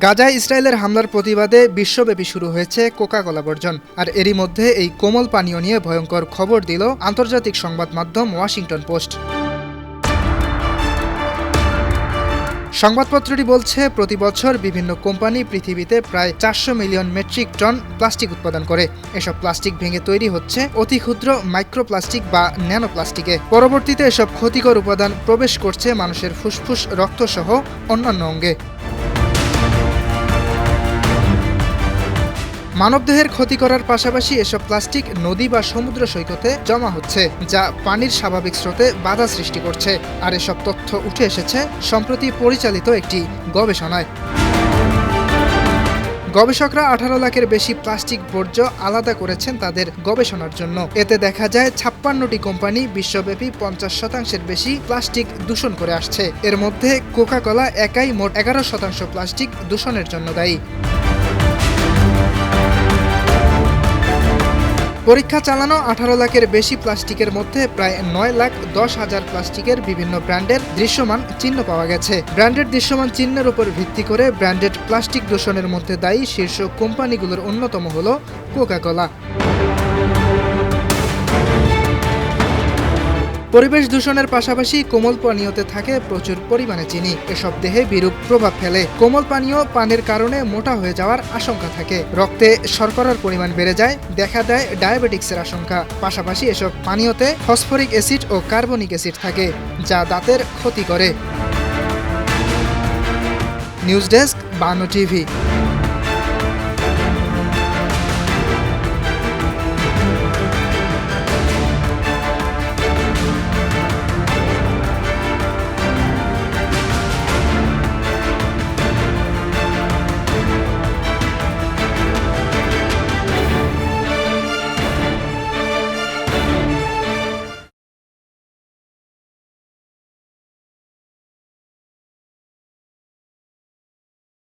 গাজায় ইসরায়েলের হামলার প্রতিবাদে বিশ্বব্যাপী শুরু হয়েছে কোকা-কোলা বর্জন। আর এরই মধ্যে এই কোমল পানীয় নিয়ে ভয়ঙ্কর খবর দিল আন্তর্জাতিক সংবাদ মাধ্যম ওয়াশিংটন পোস্ট। সংবাদপত্রটি বলছে, প্রতি বছর বিভিন্ন কোম্পানি পৃথিবীতে প্রায় 400 মিলিয়ন মেট্রিক টন প্লাস্টিক উৎপাদন করে। এসব প্লাস্টিক ভেঙে তৈরি হচ্ছে অতি ক্ষুদ্র মাইক্রোপ্লাস্টিক বা ন্যানোপ্লাস্টিকে। পরবর্তীতে এসব ক্ষতিকর উপাদান প্রবেশ করছে মানুষের ফুসফুস, রক্তসহ অন্যান্য অঙ্গে। মানবদেহের ক্ষতি করার পাশাপাশি এসব প্লাস্টিক নদী বা সমুদ্র সৈকতে জমা হচ্ছে, যা পানির স্বাভাবিক স্রোতে বাধা সৃষ্টি করছে। আর এসব তথ্য উঠে এসেছে সম্প্রতি পরিচালিত একটি গবেষণায়। গবেষকরা 18 লাখের বেশি প্লাস্টিক বর্জ্য আলাদা করেছেন তাদের গবেষণার জন্য। এতে দেখা যায় 56টি কোম্পানি বিশ্বব্যাপী 50% বেশি প্লাস্টিক দূষণ করে আসছে। এর মধ্যে কোকা-কোলা একাই মোট 11% প্লাস্টিক দূষণের জন্য দায়ী। পরীক্ষা চালানো 18 লাখের বেশি প্লাস্টিকের মধ্যে প্রায় 9,10,000 প্লাস্টিকের বিভিন্ন ব্র্যান্ডের দৃশ্যমান চিহ্ন পাওয়া গেছে। ব্র্যান্ডের দৃশ্যমান চিহ্নের উপর ভিত্তি করে ব্র্যান্ডেড প্লাস্টিক দূষণের মধ্যে দায়ী শীর্ষ কোম্পানিগুলোর অন্যতম হল কোকা-কোলা। পরিবেশ দূষণের পাশাপাশি কোমল পানীয়তে থাকে প্রচুর পরিমাণে চিনি। এসব দেহে বিরূপ প্রভাব ফেলে। কোমল পানীয় পানের কারণে মোটা হয়ে যাওয়ার আশঙ্কা থাকে, রক্তে শর্করার পরিমাণ বেড়ে যায়, দেখা দেয় ডায়াবেটিক্সের আশঙ্কা। পাশাপাশি এসব পানীয়তে ফসফরিক অ্যাসিড ও কার্বনিক অ্যাসিড থাকে, যা দাঁতের ক্ষতি করে। নিউজ ডেস্ক, বানো টিভি।